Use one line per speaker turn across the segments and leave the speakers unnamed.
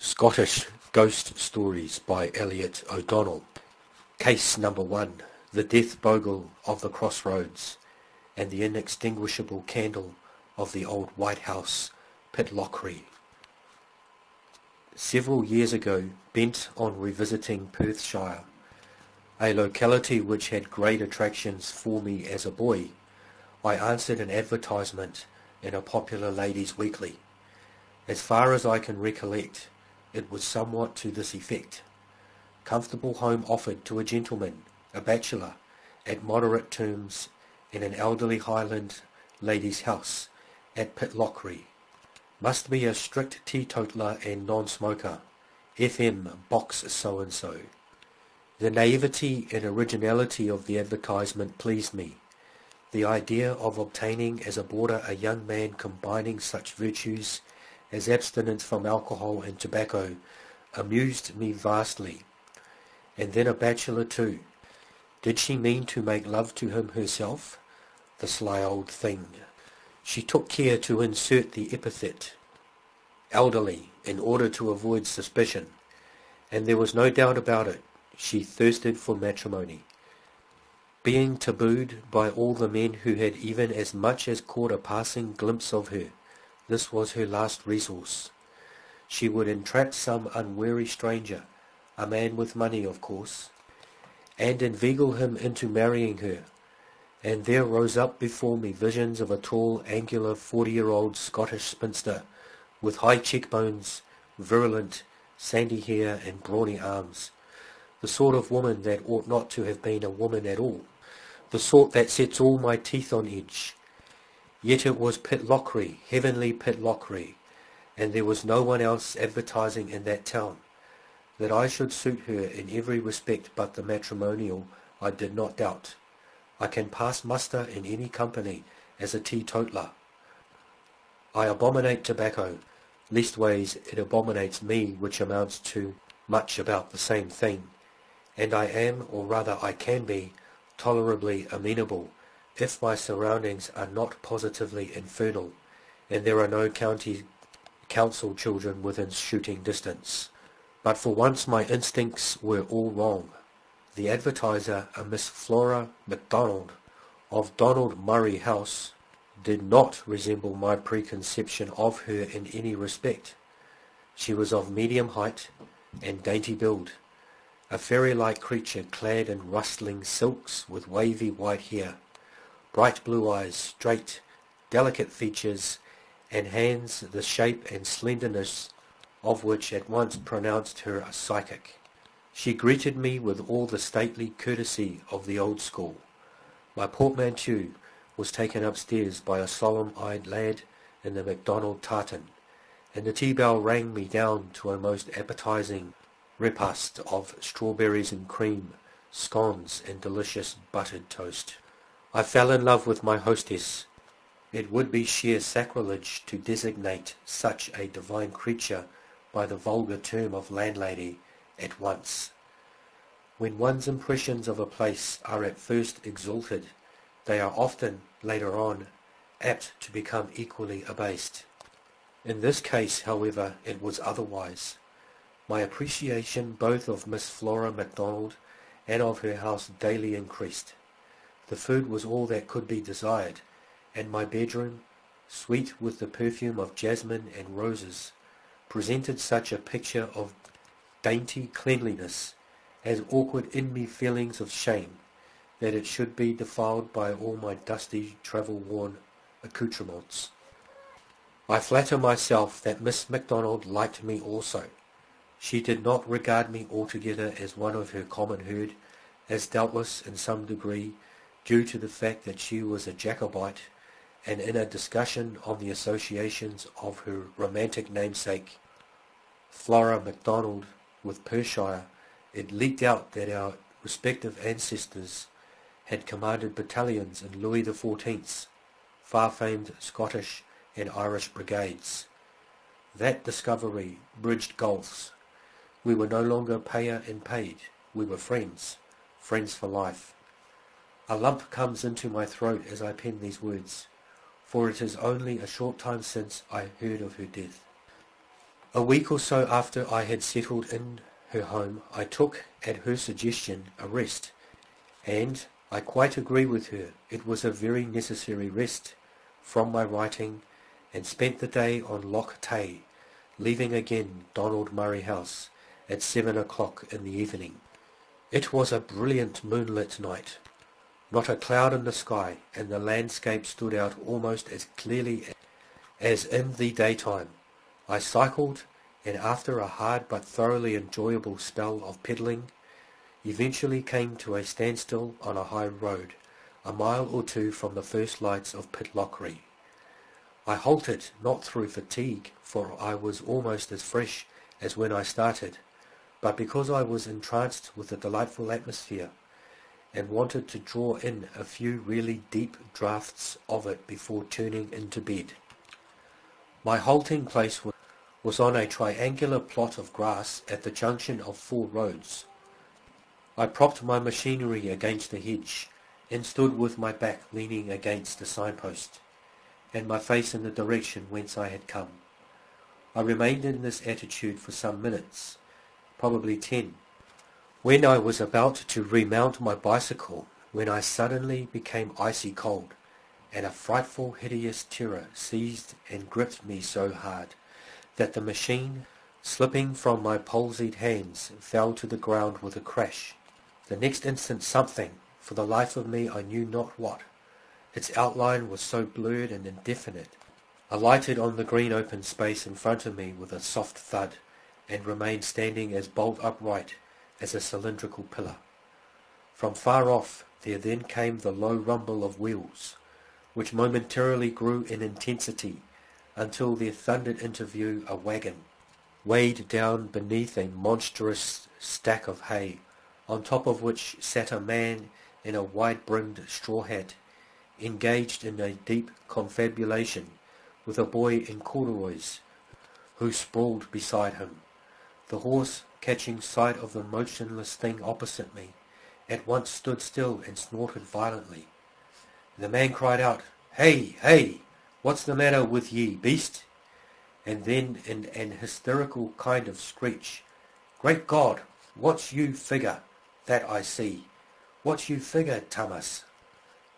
Scottish Ghost Stories by Elliot O'Donnell. Case number 1. The Death Bogle of the Crossroads and the Inextinguishable Candle of the Old White House, Pitlochry. Several years ago, bent on revisiting Perthshire, a locality which had great attractions for me as a boy, I answered an advertisement in a popular ladies' weekly. As far as I can recollect, it was somewhat to this effect: comfortable home offered to a gentleman, a bachelor, at moderate terms in an elderly Highland lady's house at Pitlochry. Must be a strict teetotaler and non-smoker. FM box so-and-so. The naivety and originality of the advertisement pleased me. The idea of obtaining as a boarder a young man combining such virtues as abstinence from alcohol and tobacco amused me vastly. And then a bachelor too. Did she mean to make love to him herself? The sly old thing. She took care to insert the epithet elderly in order to avoid suspicion, and there was no doubt about it, she thirsted for matrimony. Being tabooed by all the men who had even as much as caught a passing glimpse of her, this was her last resource. She would entrap some unwary stranger, a man with money of course, and inveigle him into marrying her, and there rose up before me visions of a tall, angular, 40-year-old Scottish spinster, with high cheekbones, virulent, sandy hair and brawny arms, the sort of woman that ought not to have been a woman at all, the sort that sets all my teeth on edge. Yet it was Pitlochry, heavenly Pitlochry, and there was no one else advertising in that town. That I should suit her in every respect but the matrimonial, I did not doubt. I can pass muster in any company as a teetotaler. I abominate tobacco, leastways it abominates me, which amounts to much about the same thing, and I am, or rather I can be, tolerably amenable, if my surroundings are not positively infernal, and there are no county council children within shooting distance. But for once my instincts were all wrong. The advertiser, a Miss Flora MacDonald, of Donald Murray House, did not resemble my preconception of her in any respect. She was of medium height and dainty build, a fairy-like creature clad in rustling silks with wavy white hair, bright blue eyes, straight, delicate features, and hands the shape and slenderness of which at once pronounced her a psychic. She greeted me with all the stately courtesy of the old school. My portmanteau was taken upstairs by a solemn-eyed lad in the MacDonald tartan, and the tea-bell rang me down to a most appetizing repast of strawberries and cream, scones, and delicious buttered toast. I fell in love with my hostess. It would be sheer sacrilege to designate such a divine creature by the vulgar term of landlady at once. When one's impressions of a place are at first exalted, they are often, later on, apt to become equally abased. In this case, however, it was otherwise. My appreciation both of Miss Flora MacDonald and of her house daily increased. The food was all that could be desired, and my bedroom, sweet with the perfume of jasmine and roses, presented such a picture of dainty cleanliness as awkward in me feelings of shame that it should be defiled by all my dusty, travel-worn accoutrements. I flatter myself that Miss MacDonald liked me also. She did not regard me altogether as one of her common herd, as doubtless in some degree due to the fact that she was a Jacobite, and in a discussion on the associations of her romantic namesake, Flora MacDonald, with Perthshire, it leaked out that our respective ancestors had commanded battalions in Louis XIV's far-famed Scottish and Irish brigades. That discovery bridged gulfs. We were no longer payer and paid. We were friends, friends for life. A lump comes into my throat as I pen these words, for it is only a short time since I heard of her death. A week or so after I had settled in her home, I took, at her suggestion, a rest, and I quite agree with her. It was a very necessary rest from my writing, and spent the day on Loch Tay, leaving again Donald Murray House at 7 o'clock in the evening. It was a brilliant moonlit night, not a cloud in the sky, and the landscape stood out almost as clearly as in the daytime. I cycled, and after a hard but thoroughly enjoyable spell of pedalling, eventually came to a standstill on a high road, a mile or two from the first lights of Pitlochry. I halted, not through fatigue, for I was almost as fresh as when I started, but because I was entranced with the delightful atmosphere, and wanted to draw in a few really deep draughts of it before turning into bed. My halting place was on a triangular plot of grass at the junction of 4 roads. I propped my machinery against the hedge, and stood with my back leaning against the signpost, and my face in the direction whence I had come. I remained in this attitude for some minutes, probably 10, when I was about to remount my bicycle, when I suddenly became icy cold, and a frightful, hideous terror seized and gripped me so hard that the machine, slipping from my palsied hands, fell to the ground with a crash. The next instant something, for the life of me I knew not what, its outline was so blurred and indefinite, alighted on the green open space in front of me with a soft thud, and remained standing as bolt upright as a cylindrical pillar. From far off there then came the low rumble of wheels, which momentarily grew in intensity, until there thundered into view a wagon, weighed down beneath a monstrous stack of hay, on top of which sat a man in a wide-brimmed straw hat, engaged in a deep confabulation with a boy in corduroys, who sprawled beside him. The horse, catching sight of the motionless thing opposite me, at once stood still and snorted violently. The man cried out, "Hey, hey! What's the matter with ye, beast?" And then in an hysterical kind of screech, "Great God, what's you figure that I see? What's you figure, Thomas?"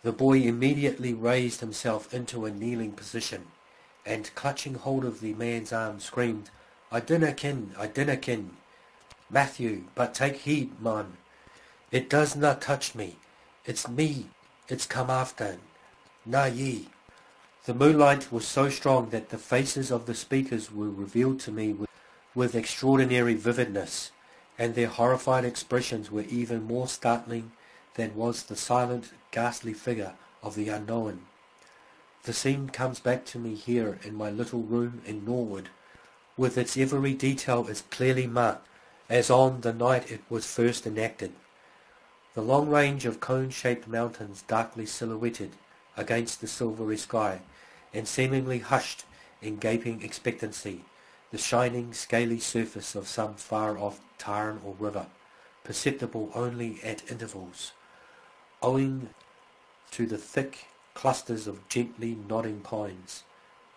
The boy immediately raised himself into a kneeling position, and clutching hold of the man's arm, screamed, I dinna kin, Matthew, but take heed, man. It does not touch me. It's me. It's come after. Na ye." The moonlight was so strong that the faces of the speakers were revealed to me with extraordinary vividness, and their horrified expressions were even more startling than was the silent, ghastly figure of the unknown. The scene comes back to me here in my little room in Norwood, with its every detail as clearly marked as on the night it was first enacted. The long range of cone-shaped mountains darkly silhouetted against the silvery sky, and seemingly hushed in gaping expectancy, the shining, scaly surface of some far-off tarn or river, perceptible only at intervals, owing to the thick clusters of gently nodding pines,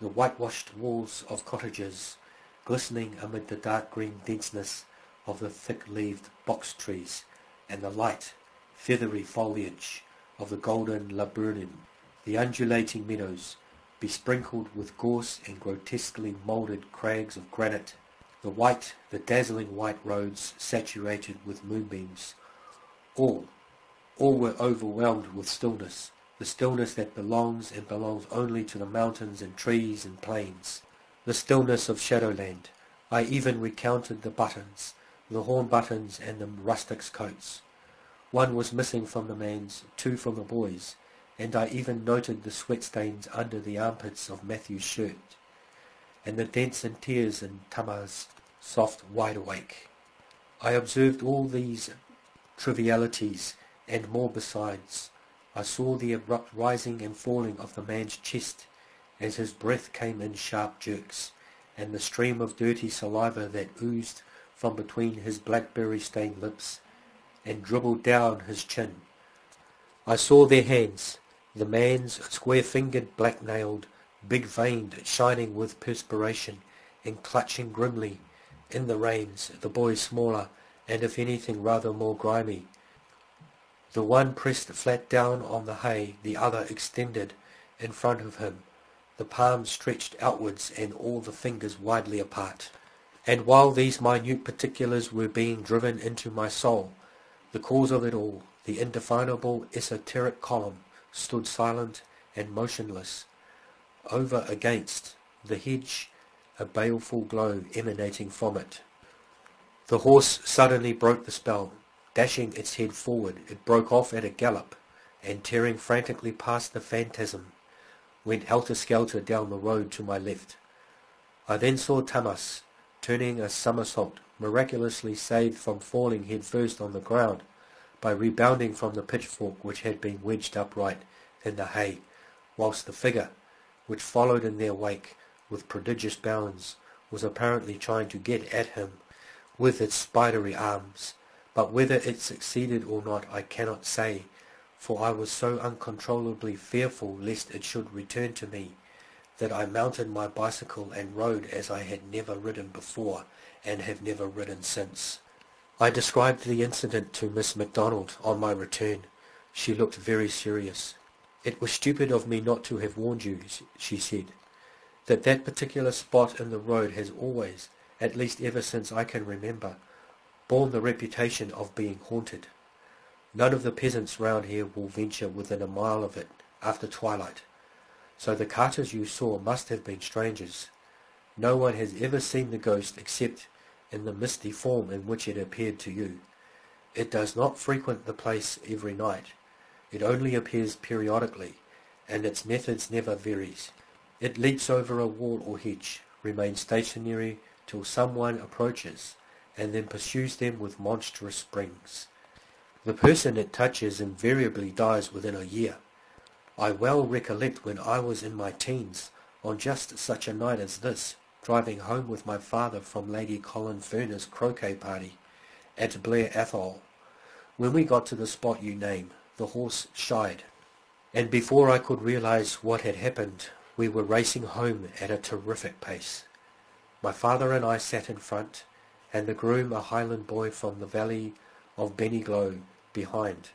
the whitewashed walls of cottages, glistening amid the dark green denseness of the thick-leaved box trees, and the light, feathery foliage of the golden laburnum, the undulating meadows, besprinkled with gorse and grotesquely moulded crags of granite, the dazzling white roads saturated with moonbeams, all were overwhelmed with stillness, the stillness that belongs only to the mountains and trees and plains, the stillness of Shadowland. I even recounted the buttons, the horn buttons and the rustics' coats. One was missing from the man's, 2 from the boy's, and I even noted the sweat stains under the armpits of Matthew's shirt, and the dents and tears in Tamar's soft wide-awake. I observed all these trivialities, and more besides. I saw the abrupt rising and falling of the man's chest, as his breath came in sharp jerks, and the stream of dirty saliva that oozed from between his blackberry-stained lips, and dribbled down his chin. I saw their hands, the man's square-fingered, black-nailed, big-veined, shining with perspiration, and clutching grimly in the reins, the boys smaller, and if anything rather more grimy. The one pressed flat down on the hay, the other extended in front of him, the palms stretched outwards and all the fingers widely apart. And while these minute particulars were being driven into my soul, the cause of it all, the indefinable esoteric column, stood silent and motionless, over against the hedge, a baleful glow emanating from it. The horse suddenly broke the spell. Dashing its head forward, it broke off at a gallop, and tearing frantically past the phantasm, went helter-skelter down the road to my left. I then saw Tamas, turning a somersault, miraculously saved from falling head first on the ground by rebounding from the pitchfork which had been wedged upright in the hay, whilst the figure, which followed in their wake with prodigious bounds, was apparently trying to get at him with its spidery arms. But whether it succeeded or not I cannot say, for I was so uncontrollably fearful lest it should return to me, that I mounted my bicycle and rode as I had never ridden before, and have never ridden since. I described the incident to Miss MacDonald on my return. She looked very serious. "It was stupid of me not to have warned you," she said, "that particular spot in the road has always, at least ever since I can remember, borne the reputation of being haunted. None of the peasants round here will venture within a mile of it after twilight, so the carters you saw must have been strangers. No one has ever seen the ghost except in the misty form in which it appeared to you. It does not frequent the place every night. It only appears periodically, and its methods never varies. It leaps over a wall or hedge, remains stationary till someone approaches, and then pursues them with monstrous springs. The person it touches invariably dies within a year. I well recollect when I was in my teens, on just such a night as this, driving home with my father from Lady Colin Ferner's croquet party at Blair Athol. When we got to the spot you name, the horse shied, and before I could realize what had happened, we were racing home at a terrific pace. My father and I sat in front, and the groom, a Highland boy from the valley of Beniglow, behind.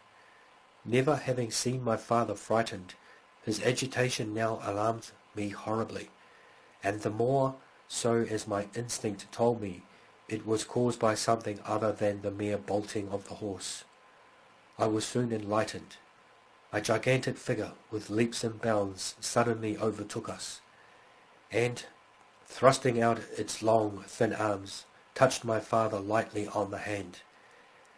Never having seen my father frightened, his agitation now alarmed me horribly, and the more so as my instinct told me it was caused by something other than the mere bolting of the horse. I was soon enlightened. A gigantic figure, with leaps and bounds, suddenly overtook us, and, thrusting out its long, thin arms, touched my father lightly on the hand,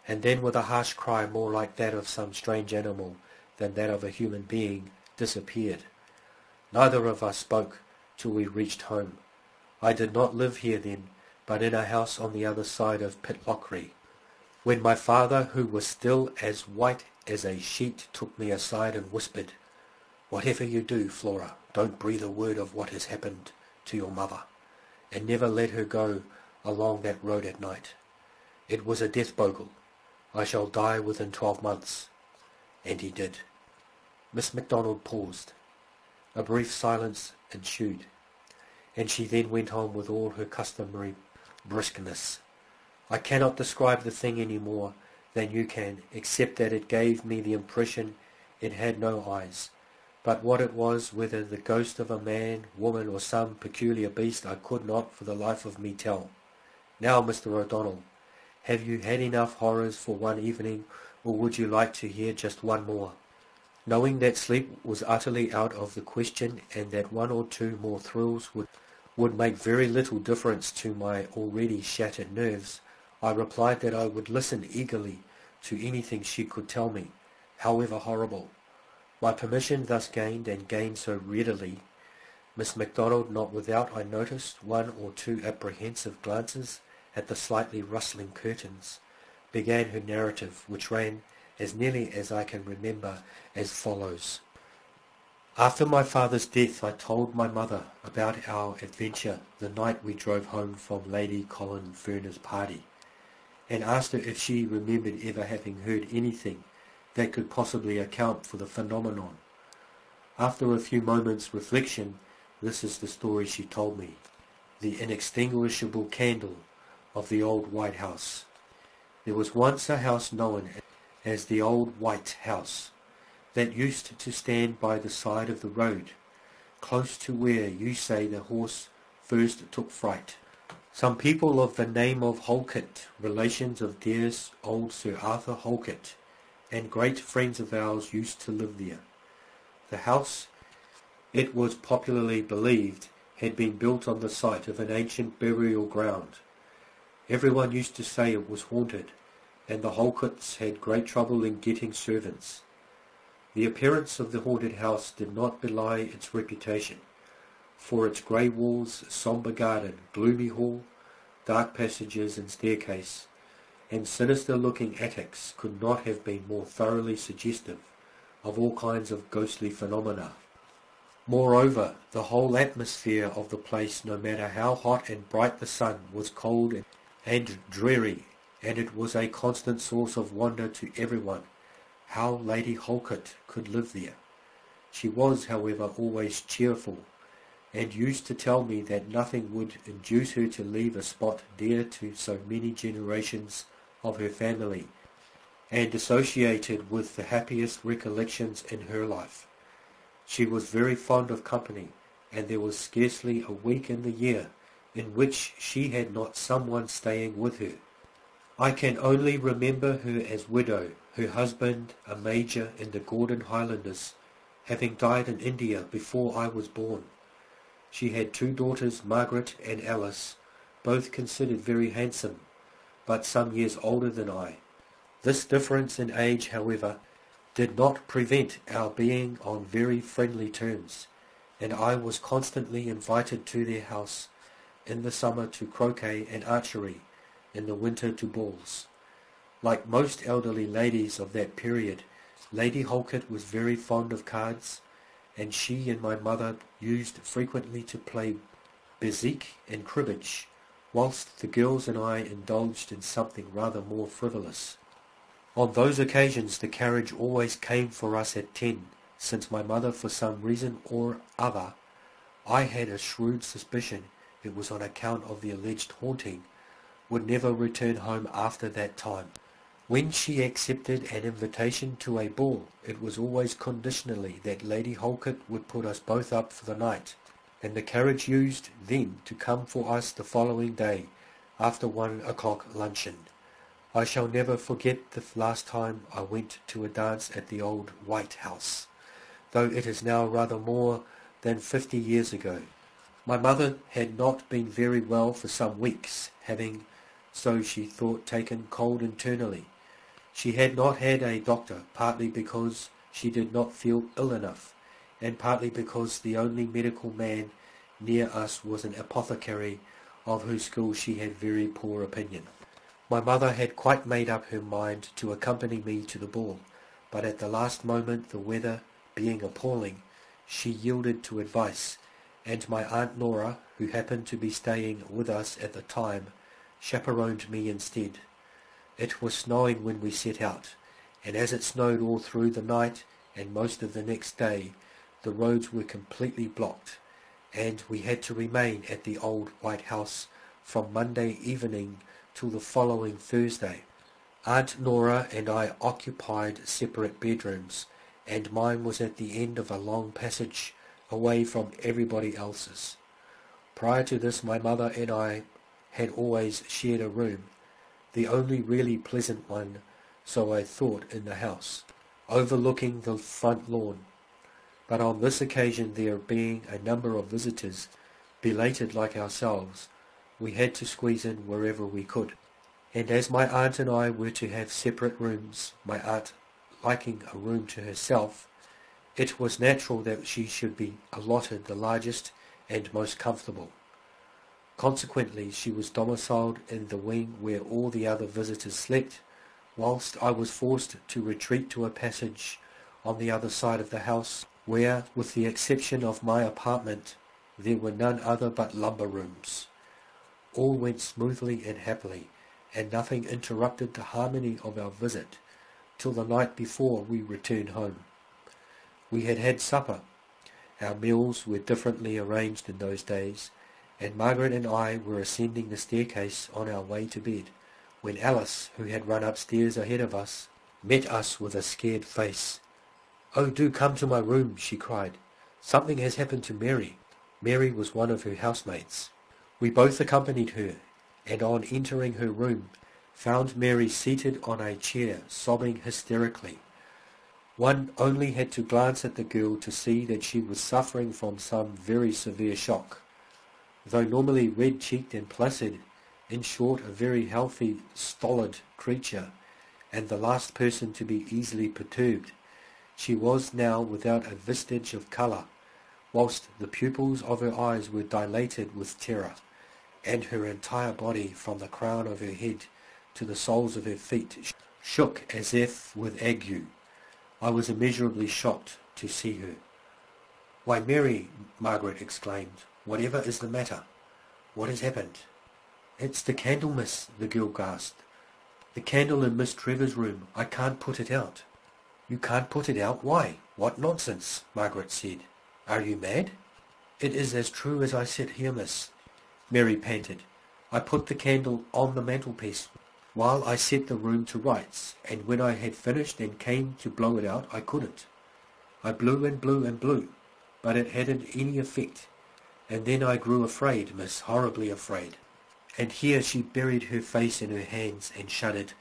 and then with a harsh cry more like that of some strange animal than that of a human being, disappeared. Neither of us spoke till we reached home. I did not live here then, but in a house on the other side of Pitlochry, when my father, who was still as white as a sheet, took me aside and whispered, "Whatever you do, Flora, don't breathe a word of what has happened to your mother, and never let her go along that road at night. It was a death, Bogle. I shall die within 12 months. And he did." Miss MacDonald paused. A brief silence ensued, and she then went on with all her customary briskness. "I cannot describe the thing any more than you can, except that it gave me the impression it had no eyes. But what it was, whether the ghost of a man, woman, or some peculiar beast, I could not for the life of me tell. Now, Mr. O'Donnell, have you had enough horrors for one evening, or would you like to hear just one more?" Knowing that sleep was utterly out of the question, and that one or two more thrills would make very little difference to my already shattered nerves, I replied that I would listen eagerly to anything she could tell me, however horrible. My permission thus gained, and gained so readily, Miss MacDonald, not without I noticed one or two apprehensive glances at the slightly rustling curtains, began her narrative, which ran, as nearly as I can remember, as follows. After my father's death, I told my mother about our adventure the night we drove home from Lady Colin Ferner's party, and asked her if she remembered ever having heard anything that could possibly account for the phenomenon. After a few moments' reflection, this is the story she told me. the inextinguishable candle of the old White House. There was once a house known as the Old White House that used to stand by the side of the road, close to where you say the horse first took fright. Some people of the name of Halkett, relations of dear old Sir Arthur Halkett, and great friends of ours, used to live there. The house, it was popularly believed, had been built on the site of an ancient burial ground. Everyone used to say it was haunted, and the Halketts had great trouble in getting servants. The appearance of the haunted house did not belie its reputation, for its grey walls, sombre garden, gloomy hall, dark passages and staircase, and sinister-looking attics could not have been more thoroughly suggestive of all kinds of ghostly phenomena. Moreover, the whole atmosphere of the place, no matter how hot and bright the sun, was cold and dreary, and it was a constant source of wonder to everyone how Lady Halkett could live there. She was, however, always cheerful, and used to tell me that nothing would induce her to leave a spot dear to so many generations of her family, and associated with the happiest recollections in her life. She was very fond of company, and there was scarcely a week in the year in which she had not someone staying with her. I can only remember her as widow, her husband a major in the Gordon Highlanders, having died in India before I was born. She had two daughters, Margaret and Alice, both considered very handsome, but some years older than I. This difference in age, however, did not prevent our being on very friendly terms, and I was constantly invited to their house, in the summer to croquet and archery, in the winter to balls. Like most elderly ladies of that period, Lady Halkett was very fond of cards, and she and my mother used frequently to play bezique and cribbage, whilst the girls and I indulged in something rather more frivolous. On those occasions the carriage always came for us at 10, since my mother, for some reason or other, I had a shrewd suspicion it was on account of the alleged haunting, would never return home after that time. When she accepted an invitation to a ball, it was always conditionally that Lady Halkett would put us both up for the night, and the carriage used then to come for us the following day after 1 o'clock luncheon. I shall never forget the last time I went to a dance at the Old White House, though it is now rather more than 50 years ago. My mother had not been very well for some weeks, having, so she thought, taken cold internally. She had not had a doctor, partly because she did not feel ill enough, and partly because the only medical man near us was an apothecary, of whose skill she had very poor opinion. My mother had quite made up her mind to accompany me to the ball, but at the last moment, the weather being appalling, she yielded to advice, and my Aunt Nora, who happened to be staying with us at the time, chaperoned me instead. It was snowing when we set out, and as it snowed all through the night and most of the next day, the roads were completely blocked, and we had to remain at the Old White House from Monday evening till the following Thursday. Aunt Nora and I occupied separate bedrooms, and mine was at the end of a long passage away from everybody else's. Prior to this, my mother and I had always shared a room, the only really pleasant one, so I thought, in the house, overlooking the front lawn. But on this occasion, there being a number of visitors, belated like ourselves, we had to squeeze in wherever we could. And as my aunt and I were to have separate rooms, my aunt liking a room to herself, it was natural that she should be allotted the largest and most comfortable. Consequently, she was domiciled in the wing where all the other visitors slept, whilst I was forced to retreat to a passage on the other side of the house, where, with the exception of my apartment, there were none other but lumber rooms. All went smoothly and happily, and nothing interrupted the harmony of our visit, till the night before we returned home. We had had supper. Our meals were differently arranged in those days, and Margaret and I were ascending the staircase on our way to bed, when Alice, who had run upstairs ahead of us, met us with a scared face. "Oh, do come to my room," she cried. "Something has happened to Mary." Mary was one of her housemates. We both accompanied her, and on entering her room, found Mary seated on a chair, sobbing hysterically. One only had to glance at the girl to see that she was suffering from some very severe shock. Though normally red-cheeked and placid, in short, a very healthy, stolid creature, and the last person to be easily perturbed, she was now without a vestige of colour, whilst the pupils of her eyes were dilated with terror, and her entire body, from the crown of her head to the soles of her feet, shook as if with ague. I was immeasurably shocked to see her. "Why, Mary," Margaret exclaimed, "whatever is the matter? What has happened?" "It's the candle, miss," the girl gasped. "The candle in Miss Trevor's room. I can't put it out." "You can't put it out? Why? What nonsense," Margaret said. "Are you mad?" "It is as true as I sit here, miss," Mary panted. "I put the candle on the mantelpiece while I set the room to rights, and when I had finished and came to blow it out, I couldn't. I blew and blew and blew, but it hadn't any effect, and then I grew afraid, miss, horribly afraid." And here she buried her face in her hands and shuddered.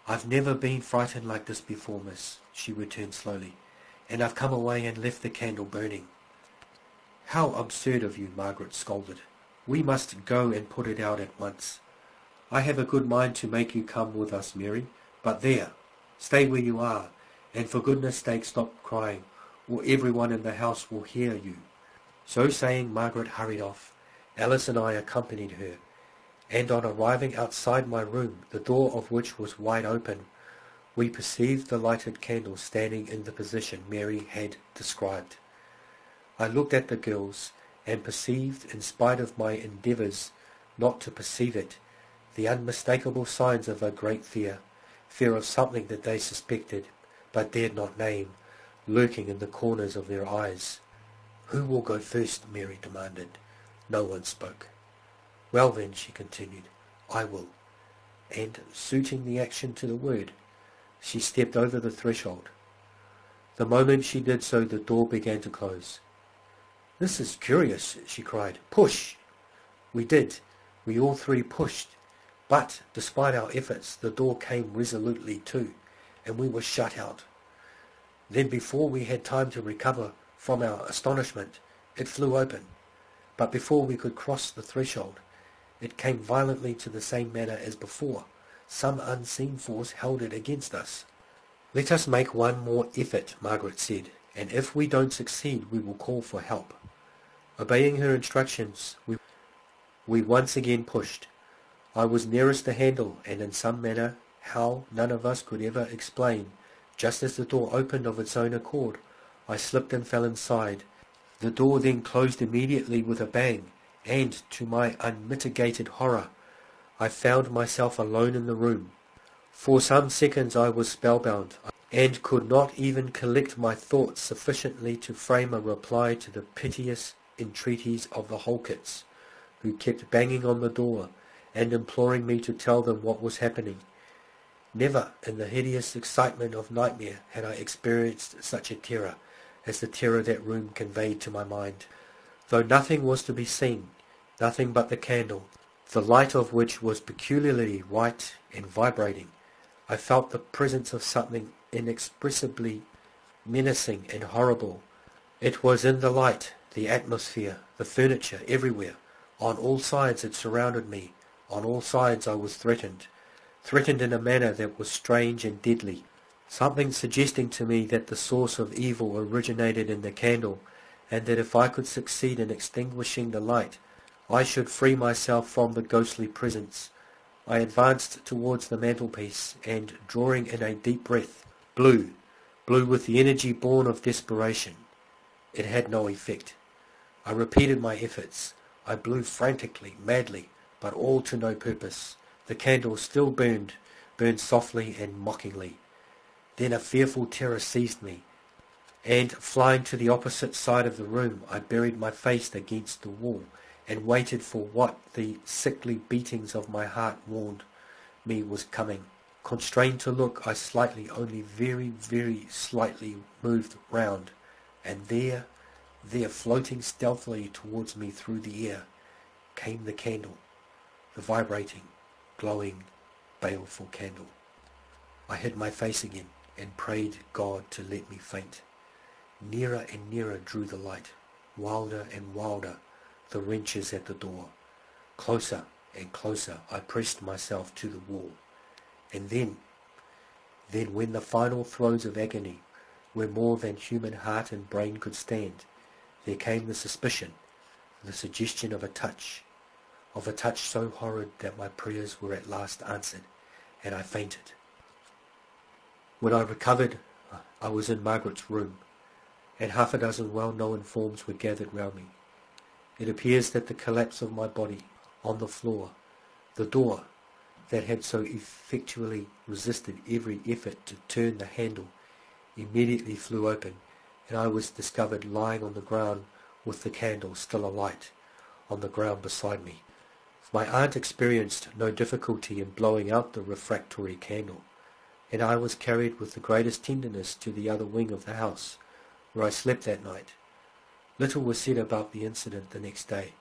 "I've never been frightened like this before, miss," she returned slowly, "and I've come away and left the candle burning." "How absurd of you," Margaret scolded. "We must go and put it out at once. I have a good mind to make you come with us, Mary, but there, stay where you are, and for goodness' sake stop crying, or everyone in the house will hear you." So saying, Margaret hurried off. Alice and I accompanied her, and on arriving outside my room, the door of which was wide open, we perceived the lighted candle standing in the position Mary had described. I looked at the girls, and perceived, in spite of my endeavours not to perceive it, the unmistakable signs of a great fear of something that they suspected, but dared not name, lurking in the corners of their eyes. "Who will go first?" Mary demanded. No one spoke. "Well then," she continued, "I will." And, suiting the action to the word, she stepped over the threshold. The moment she did so, the door began to close. "This is curious," she cried. "Push!" We did. We all three pushed. But, despite our efforts, the door came resolutely to, and we were shut out. Then, before we had time to recover from our astonishment, it flew open. But before we could cross the threshold, it came violently to the same manner as before. Some unseen force held it against us. "Let us make one more effort," Margaret said, "and if we don't succeed, we will call for help." Obeying her instructions, we once again pushed. I was nearest the handle, and in some manner, how none of us could ever explain, just as the door opened of its own accord, I slipped and fell inside. The door then closed immediately with a bang, and, to my unmitigated horror, I found myself alone in the room. For some seconds I was spellbound, and could not even collect my thoughts sufficiently to frame a reply to the piteous entreaties of the Holkits, who kept banging on the door and imploring me to tell them what was happening. Never, in the hideous excitement of nightmare, had I experienced such a terror as the terror that room conveyed to my mind. Though nothing was to be seen, nothing but the candle, the light of which was peculiarly white and vibrating, I felt the presence of something inexpressibly menacing and horrible. It was in the light, the atmosphere, the furniture, everywhere. On all sides it surrounded me. On all sides I was threatened in a manner that was strange and deadly, something suggesting to me that the source of evil originated in the candle, and that if I could succeed in extinguishing the light, I should free myself from the ghostly presence. I advanced towards the mantelpiece, and, drawing in a deep breath, blew with the energy born of desperation. It had no effect. I repeated my efforts. I blew frantically, madly, but all to no purpose. The candle still burned softly and mockingly. Then a fearful terror seized me, and, flying to the opposite side of the room, I buried my face against the wall, and waited for what the sickly beatings of my heart warned me was coming. Constrained to look, I slightly, only very, very slightly moved round, and there, floating stealthily towards me through the air, came the candle, the vibrating, glowing, baleful candle. I hid my face again, and prayed God to let me faint. Nearer and nearer drew the light, wilder and wilder the wrenches at the door. Closer and closer I pressed myself to the wall. And then when the final throes of agony were more than human heart and brain could stand, there came the suspicion, the suggestion of a touch so horrid that my prayers were at last answered, and I fainted. When I recovered, I was in Margaret's room, and half a dozen well-known forms were gathered round me. It appears that the collapse of my body on the floor, the door that had so effectually resisted every effort to turn the handle, immediately flew open, and I was discovered lying on the ground with the candle still alight on the ground beside me. My aunt experienced no difficulty in blowing out the refractory candle, and I was carried with the greatest tenderness to the other wing of the house, where I slept that night. Little was said about the incident the next day,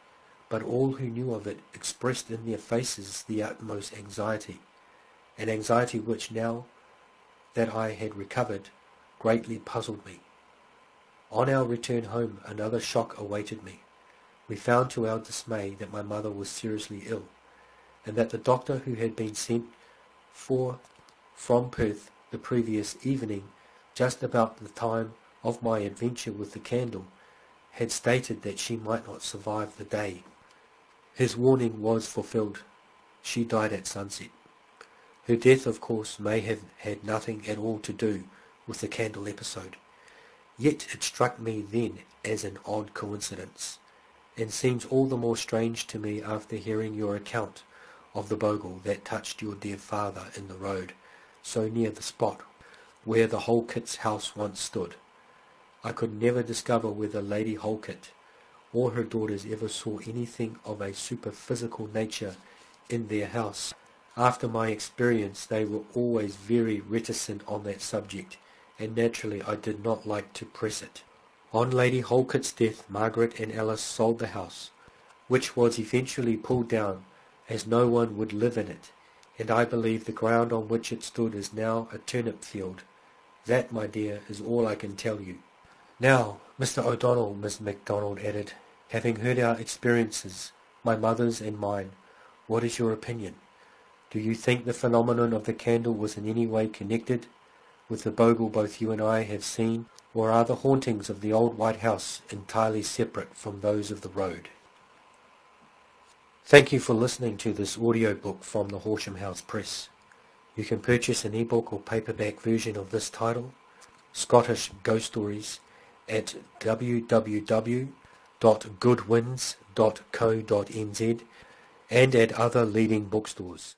but all who knew of it expressed in their faces the utmost anxiety, an anxiety which, now that I had recovered, greatly puzzled me. On our return home another shock awaited me. We found to our dismay that my mother was seriously ill, and that the doctor who had been sent for from Perth the previous evening, just about the time of my adventure with the candle, had stated that she might not survive the day. His warning was fulfilled. She died at sunset. Her death, of course, may have had nothing at all to do with the candle episode. Yet it struck me then as an odd coincidence, and seems all the more strange to me after hearing your account of the Bogle that touched your dear father in the road, so near the spot where the Holkit's house once stood. I could never discover whether Lady Holkit or her daughters ever saw anything of a superphysical nature in their house. After my experience, they were always very reticent on that subject, and naturally I did not like to press it. On Lady Holkit's death, Margaret and Alice sold the house, which was eventually pulled down, as no one would live in it, and I believe the ground on which it stood is now a turnip field. That, my dear, is all I can tell you. Now, Mr. O'Donnell, Miss MacDonald added, having heard our experiences, my mother's and mine, what is your opinion? Do you think the phenomenon of the candle was in any way connected with the Bogle both you and I have seen, or are the hauntings of the old White House entirely separate from those of the road? Thank you for listening to this audiobook from the Horsham House Press. You can purchase an ebook or paperback version of this title, Scottish Ghost Stories, at www.goodwins.co.nz and at other leading bookstores.